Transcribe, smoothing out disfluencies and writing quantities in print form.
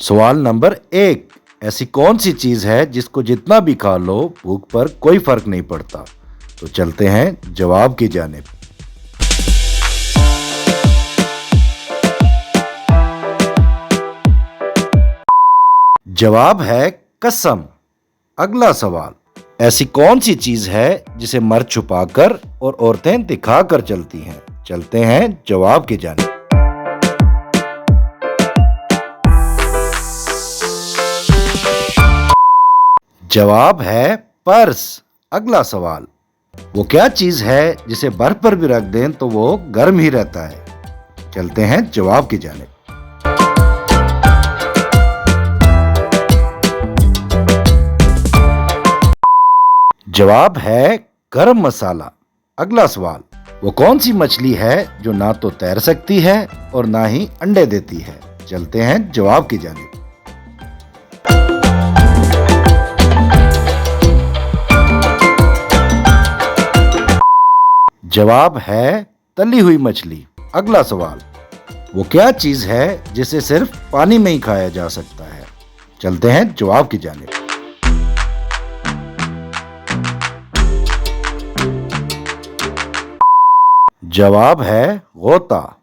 सवाल नंबर 1। ऐसी कौन सी चीज है जिसको जितना भी खा लो भूख पर कोई फर्क नहीं पड़ता? तो चलते हैं जवाब की जानिब। जवाब है कसम। अगला सवाल। ऐसी कौन सी चीज है जिसे मर्द छुपाकर और औरतें दिखाकर चलती हैं? चलते हैं जवाब की जानिब। जवाब है पर्स। अगला सवाल। वो क्या चीज है जिसे बर्फ पर भी रख दें तो वो गर्म ही रहता है? चलते हैं जवाब की जानिब। जवाब है गरम मसाला। अगला सवाल। वो कौन सी मछली है जो ना तो तैर सकती है और ना ही अंडे देती है? चलते हैं जवाब की जानिब। जवाब है तली हुई मछली। अगला सवाल। वो क्या चीज है जिसे सिर्फ पानी में ही खाया जा सकता है? चलते हैं जवाब की जानिब। जवाब है गोता।